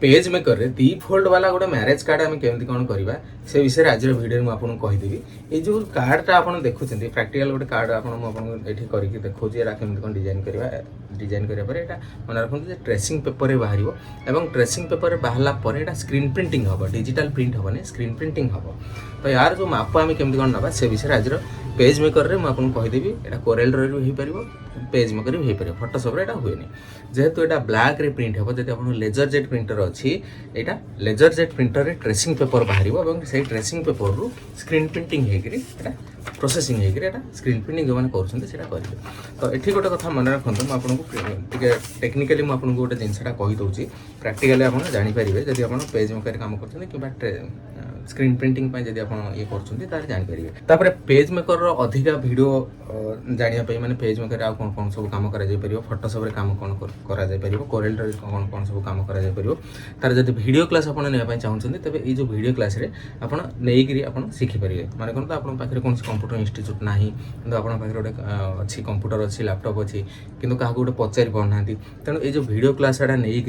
Page maker रे दी fold वाला गोटे मैरेज कार्ड आम केमती कौन करवा से विषय आज भिडियो में आपको कहीदेवी ये जो कार्डटा आप देखुं प्राक्टिकल गोटे कार्ड आपको करके देखा केमती कौन डिजाइन कराया यहाँ मन रखते ट्रेसिंग पेपर में बाहर और ट्रेसिंग पेपर में बाहर यहाँ स्क्रीन प्रिंटिंग हम डिजिटल प्रिंट हेनी स्क्रीन प्रिंटिंग हम तो यार जो माप आम केमती कौन ना से विषय आज पेज मेकर रे मुझे कहीदेवी यहाँ कोरेल भी हो पार पेज मेकर भी हो पार फोटोशॉप रे हुए जेहेतु यहाँ ब्लैक रे प्रिंट हे जब आप लेजर जेट प्रिंटर अच्छी यहाँ लेजर जेट प्रिंटर रे ट्रेसिंग पेपर बाहर और से ट्रेसिंग पेपर रू स्क्रीन प्रिंटिंग होकर प्रोसेसिंग होकर स्क्रीन प्रिंटिंग जो मैंने करेंगे तो ये गोटे कथा मन रखते मुझे आपको टेक्निकाली मुझे गोटे जिनसा कहीदे प्राक्टिकली आप जानीपारे जब आप पेज मेकर काम कर स्क्रीन प्रिंटिंग जब आप ये कर जानीपारे पेज मेकर अधिका वीडियो जानापी मैंने पेज मेकर आ कौन कौन सब कम कर फोटोशॉप काम कौन कर कोरेल कौन कौन सब कम कर तार जब वीडियो क्लास आप नापी चाहते तेज ये जो वीडियो क्लास आप शिखिपारे माने कौन तो आप पाखे कौन कंप्यूटर इंस्टीट्यूट ना कि आप गोटे अच्छी कंप्यूटर अच्छी लैपटॉप अच्छी कि क्या गोटे पचारि पाना तेणु ये जो वीडियो क्लास नहीं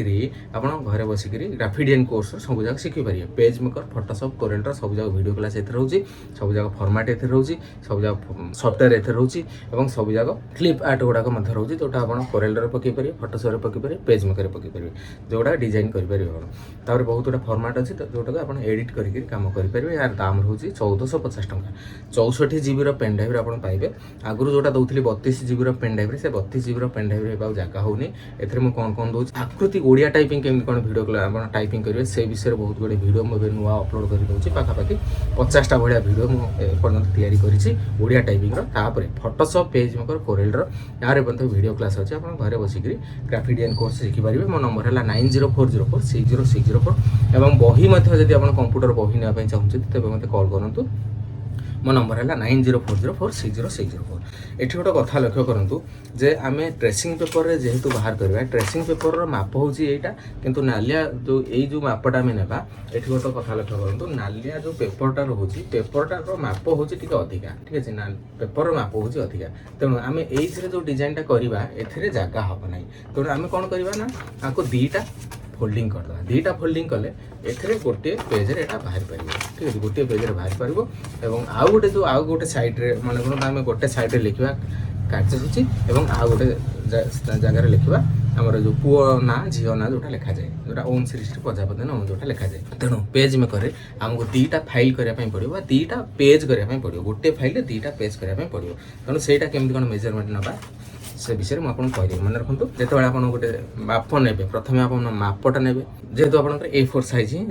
आप घरे बसिक ग्राफिक डिजाइन कोर्स सब जगह शिखिपारे पेज मेकर फोटोशॉप कोरेल सब जगह वीडियो क्लास एथे रोचे सब जगह फॉर्मेट एथे रोचे सब जगह सॉफ्टवेयर एथे रोचे और सब जगह क्लिप आर्ट गुड़ाक रोचे जोटा आप कोरेल पकई पारे फोटोशॉप पकई पारे पेज मेकर पकई पारे जोटा डिजाइन करेंगे तापर बहुत गुड़ा फॉर्मेट अच्छी जोटा आप एडिट करके काम करेंगे यार दाम रोचे 1450 टंका 64 जीबी पेनड्राइव आप पाइबे आगुरी जोटा दौली 32 जीबी पेनड्राइव से 32 जीबी पेनड्राइव जगह होनी ए कौन कौन दूसरी आकृति ओडिया टाइपिंग केमती कौन वीडियो टाइपिंग करेंगे से विषय में बहुत गुड़े वीडियो मुझे नुआ अपलोड कर दूसरी पाखापाखि 50टा भाया वीडियो मुझे तैयारी करिछि टाइपिंग तापर फोटोशॉप पेज मेकर कोरेल यार वीडियो क्लास अच्छे आप घरे बसिक ग्राफिक डिजाइन कोर्स शिखिपारे मो नंबर है 9040460604 और बही जब आप कंप्यूटर बही नापी चाहते तेज मत कॉल करूँ मो नंबर है 9040460604 ये गोटे कथा लक्ष्य करूँ जे आम ट्रेसिंग पेपर रे जेहेतु बाहर करवा ट्रेसिंग पेपर माप हूँ यहाँ किंतु नालिया जो यही जो मापटा आम ना ये गोटे कथा लक्ष्य करूँ नालिया जो पेपरटा रोचे पेपरटार माप हूँ अधिका ठीक है पेपर माप हूँ अधिका तेणु आम ये जो डिजाइनटा करवा ए जगह हम ना तेणु आम कौन करवा ना आपको दीटा फोल्डिंग करदा दीटा फोल्डिंग कले एथरे गोटे पेज रे एटा बाहर पारिबो ठीक है गोटे पेज रे बाहर पारिबो एवं आउ गोटे जो आउ गोटे साइड रे माने कोन आमे गोटे साइड रे लिखिबा कार्यसूची एवं आउ गोटे जगह रे लिखिबा हमर जो पुओ ना झियो ना जोटा लिखा जाए जोटा ओम सृष्टि प्रजापति ना जोटा लिखा जाए तेणु पेज में करे हमको दीटा फाइल करने पड़ो दीटा पेज करने पड़ो गोटे फाइल दीटा पेज करने पड़ो तेणु सहीटा केमती कौन मेजरमेंट नवा से विषय में आपको कहीदेवी मन रखु जो आप गोटे माप ने प्रथम आप मापटा ने जेहेतु आप A4 साइज ही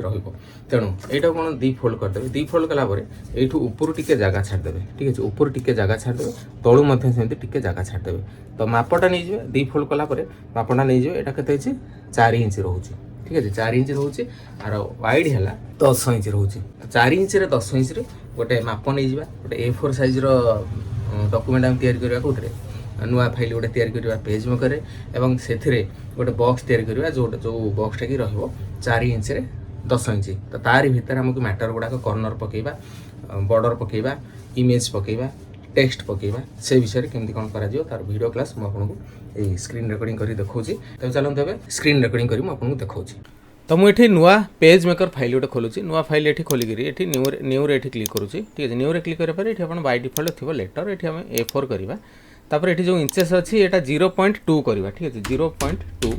रेणु यहाँ कौन दी फोल्ड करदे दी फोल्ड कलापर यू ऊपर टिके जगह छाड़देवे ठीक है ऊपर टिके जगह छाड़देवे तलू सेमती टिके जगह छाड़देवे तो मापटा नहीं जाए दी फोल्ड कलापर मापटा नहीं जाए यहाँ के 4 इंच रोचे ठीक है 4 इंच रोचे आर वाइड है 10 इंच रोचे 4 इंच 10 इंच गोटे माप नहीं जावा गोटे A4 साइज डॉक्यूमेंट आम तैयारी करवा कौन नुआ फाइल गोटे तैयारी करवा पेज मेकर एवं से गोटे बॉक्स तैयारी करवा जो बॉक्सटा कि रहिबो 4 इंच 10 इंच तो तारी भितर आमको मैटर गुड़ाक कॉर्नर पकेबा बॉर्डर पकेबा इमेज पकेबा टेक्स्ट पकेबा से विषय में केमती कौन कर तार वीडियो क्लास मुझे स्क्रीन रिकॉर्डिंग कर देखी तब चलते ए स्क्रीन रिकॉर्डिंग कर मुझे देखा तो मुझे नुआ पेज मेकर फाइल गोटे खोलुची नुआ फाइल ये खोलिकी ये न्यू रे क्लिक करुँची ठीक है न्यू रे क्लिक करेंगे ये बाय डिफॉल्ट थी लेटर ये आम A4 करवा तापर ये जो इंचेस अच्छी यहाँ 0.2 करवा ठीक है 0.2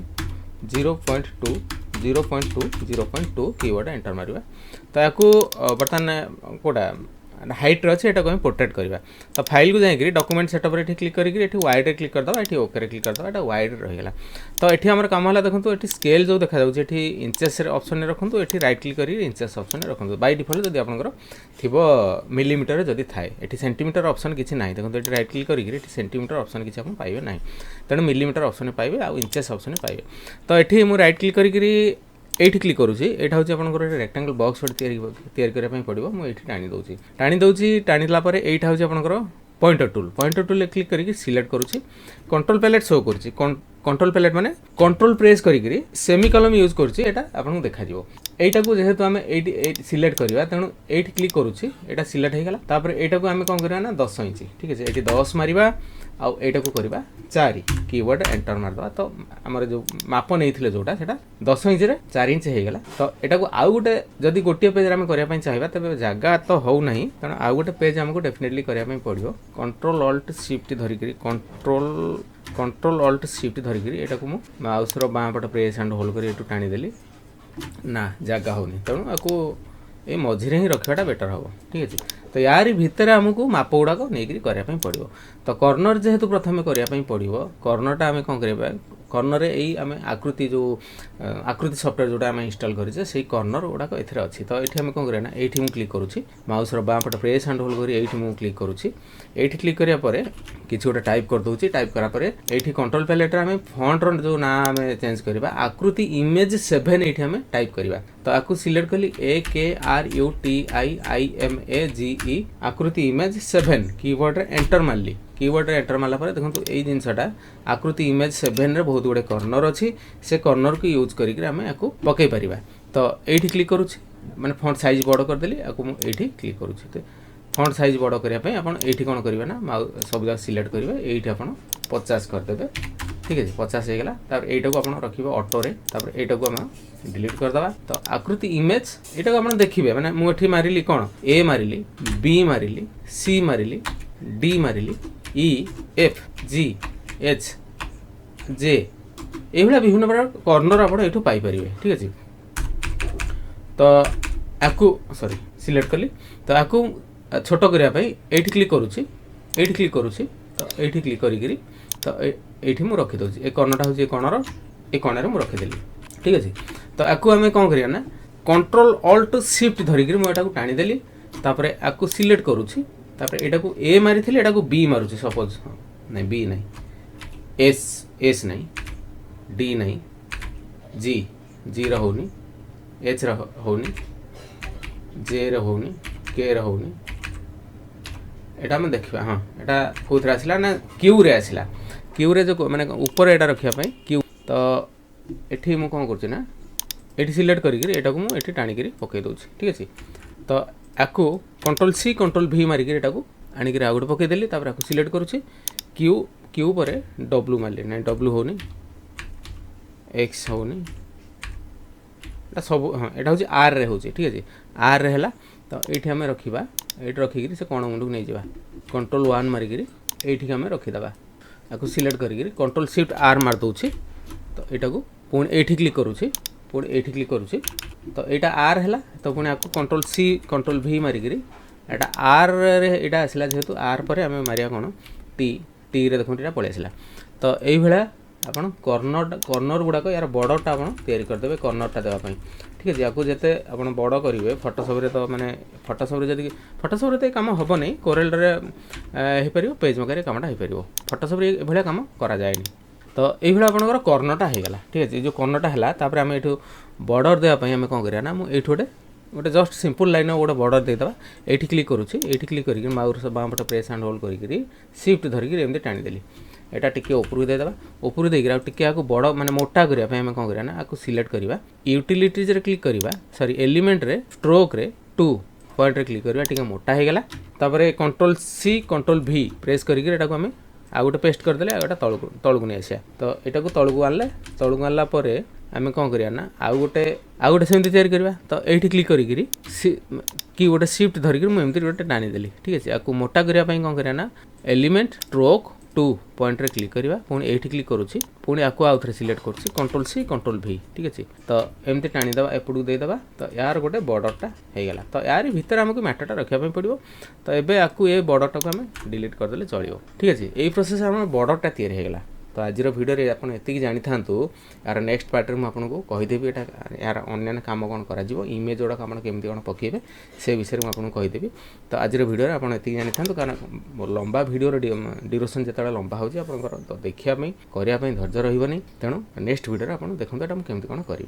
0.2 0.2 0.2 कीवर्ड एंटर मारिबा तो याकू बर्तमान कोटा हाइट अच्छे यहाँ को पोर्ट्रेट करवा तो फाइल को जाइए डॉक्यूमेंट सेटअप ये क्लिक करके वाइड क्लिक करदे ये ओके क्लिक करदे ये वाइड रहीगला तो ये आम कम है देखो ये स्केल जो देखा ये इंचेस ऑप्शन में रखुँ ये रईट क्लिक कर इंचेस ऑप्शन में रखुँ बाय डिफॉल्ट जब आप मिलीमीटर जदि थाए ये सेंटीमीटर ऑप्शन किसी ना देखो ये रईट क्लिक करके सेंटीमीटर ऑप्शन किसी आप पाइबे ना तेणु मिलीमीटर ऑप्शन पाइबे आ इंचेस ऑप्शन पाइबे तो ये मुझे रईट क्लिक करके ये क्लिक करुँची यहाँ हूँ आप रेक्टांगल बॉक्स गोटे तैयारी करने पड़ो मुझे टाणी दूसरी टाणीला यहाँ हूँ आप पॉइंटर टूल क्लिक करके सिलेक्ट करुँची कंट्रोल पैलेट शो करुँची कंट्रोल पैलेट माने कंट्रोल प्रेस करी सेमिकोलन यूज करछि एटा आपन देखा दियो एटा को जेहेतु आमे एटी सिलेक्ट करबा तेणु एटी क्लिक करूछि एटा सिलेक्ट हे गला तापर एटा को आमे कोन करबा ना 10 इंच ठीक है एटी 10 मारिबा आ एटा को करबा 4 कीबोर्ड एंटर मार दवा तो हमर जो माप नेइथिले जोटा सेटा 10 इंच रे 4 इंच हे गला तो एटा को आउ गोटे जदी गोटिए पेज रे आमे करिया पई चाहिबा तबे जागा तो हो नाही तेणु आउ गोटे पेज हमको डेफिनेटली करिया पई पड़ियो कंट्रोल ऑल्ट शिफ्ट धरि करी कंट्रोल ऑल्ट शिफ्ट धरि करी एटा को मु माउस रो बां पट प्रेस एंड होल्ड करी एटू टाणी देली ना जगह होनी तेणु आपको ये मझे ही रखाटा बेटर हम ठीक है तो यार भितर आमको माप गुड़ाक नहीं करने पड़ो तो कर्नर जेहेतु प्रथम करने पड़ो कर्नरटा आम कौन करवा कर्नर यही आम आकृति जो आकृति सफ्टवेयर जोटा आम इनस्टॉल करें से कर्नर गुड़ाक एथे अच्छी तो ये आम कौन करना ये क्लिक करुँची माउस माँ पट प्रेस एंड होल्ड कर क्लिक करुँची ये क्लिक करापर किसी गोटे टाइप करदे टाइप करापर ये कंट्रोल पैलेट आम फॉन्टर जो ना आम चेंज करवा आकृति इमेज 7 ये आम टाइप करवा तो आपको सिलेक्ट कली AKRUTIIMAGE आकृति इमेज 7 कीबोर्ड रे एंटर मारली कीबोर्ड रे एंटर मारला देखो ये जिनसटा आकृति इमेज 7 रे बहुत गुड़े कर्नर अच्छी से कर्नर को यूज करके आम आपको पकई पारिबा तो ये क्लिक करुँची माने फॉन्ट साइज बड़ करदेली आपको ये क्लिक करुँची तो फॉन्ट साइज बड़ करने आपन ये कौन करेंगे ना सब जगह सिलेक्ट करेंगे ये आप 50 करदे ठीक है 50 हो गला तापर एटा को आपण रखिबो ऑटो रे तापर एटा को हम डिलीट कर दबा तो आकृति इमेज एटा को आपण देखिबे माने मु एठी मारिली कोन ए मारिली बी मारिली सी मारिली डी मारिली E F G H J एभला विभिन्न प्रकार कर्नर आपण एठू पाई परिबे ठीक अछि तो आकु सॉरी सिलेक्ट कली तो आकु छोट करिया पई एठी क्लिक करूची तो एठी क्लिक करी तो ये मुझे रखीदे ये कर्णटा हूँ कर्णर ये कर्णर मुझे रखीदेली ठीक अच्छे तो आपको आम कौन करिया ना कंट्रोल ऑल्ट शिफ्ट धरिकी मुझे टाणीदेली तापर आपको सिलेक्ट करुँची तापर एटा को ए मारी एटा को बी मारुची सपोज नहीं बी नहीं एस नहीं डी नहीं जी रोनी एच रोनी जे रोनी के रोनी एटा हम देखा हाँ एटा कौन आसला ना क्यू रे आसला क्यू रे जो माने ऊपर एटा रखापी क्यू तो ये मुझे कौन करना ये सिलेक्ट करी एटा को मुझे टाणिक पकई दूसरी ठीक अच्छे तो आपको कंट्रोल सी कंट्रोल भी मारिक एटा को आनिक आउ गोटे पकईदेली तापर आपको सिलेक्ट करुँची क्यू पर डब्ल्यू मारे ना डब्ल्यू होनी एक्स होनी सब हाँ यहाँ हूँ आर रे हूँ ठीक अच्छे आर रे है तो ये आम रखा ये रखिकी से कण मुंड को नहीं जावा कंट्रोल 1 मारिक ये आम रखीदे आपको सिलेक्ट करी कंट्रोल शिफ्ट आर मार दूसरी तो यहाँ को पुणी ये क्लिक करुँची पुणी ये क्लिक करुँची तो यहाँ आर है तो पुणी आपको कंट्रोल सी कंट्रोल भी मारिक यहाँ आर रे आसला जेहेतु आर पर आम मारिया कौन टी रे देखो पलि आसला तो ये आपन कर्नर गुड़ाक यार बड़टा आप करदे कर्नरटा देवाई ठीक है आपको जिते आप बड़ करेंगे फोटोशॉप तो माने फोटोशॉप जब फोटोशॉप तो कम हम नहीं कोरेल हो पार पेज मेकर कमटा हो पार फोटोशॉप ये कम करा जाए तो ये आपंकर कर्नरटा होगा ठीक है जो कर्नरटा है आम ये बॉर्डर देवाई आम कौन करा ना मुझे गोटे जस्ट सिंपल लाइन गोटे बॉर्डर देदेवा ये क्लिक करुँची ये क्लिक कर माउस बाम पट प्रेस एंड होल्ड करी शिफ्ट धरिकी एमती टाणीदेली एटा टिके ऊपर देदेवा ऊपर देकर टिके आपको बड़ माने मोटा करने आम कौन करा ना आपको सिलेक्ट करवा यूटिलिटीज रे क्लिक करवा सॉरी एलिमेंट रे स्ट्रोक रे 2 पॉइंट रे क्लिक करवा टिके मोटा हो गला तापर कंट्रोल सी कंट्रोल भी प्रेस करके एटा को आम आ गोटे पेस्ट करदेले आटा तलू नहीं आसा तो यहाँ को तलू आनला आम कौन करिया ना आउ गोटे सेमती तैयारी करवा तो ये क्लिक करी कि गोटे शिफ्ट धरिकी मुझे एमती गोटे टाणीदेली ठीक है आपको मोटा करने कौन करिया ना एलिमेंट स्ट्रोक 2 पॉइंट रे क्लिक करवा पुणी ये क्लिक करुँची पुणी आपको आउ थे सिलेक्ट करुँची कंट्रोल सी कंट्रोल भी ठीक अच्छे तो एमती टाणीदेवा एपटू देदेवा तो यार गोटे बॉर्डरटा होगा तो यार भितर आमको मैटरटा रखापी पड़ो तो ये आपको ये बॉर्डरटा को आम डिलीट करदे चलो ठीक अच्छे यही प्रोसेस आम बॉर्डरटा तैयारी होगा तो आज भिडियो आप जानी था यार नेक्स्ट पार्ट में आपको कहीदेवी यार अन्य कम कौन कर इमेज गुड़ाक आप केमती कौन पकेबे से विषय में आपको कहीदेवी तो आज भिडियो आप जानी था कारण लंबा भिडियो ड्यूरेशन जो लंबा हो तो देखापी करने धैर्य रही तेणु नेक्स्ट भिडियो आप देखते केमती कौन करी।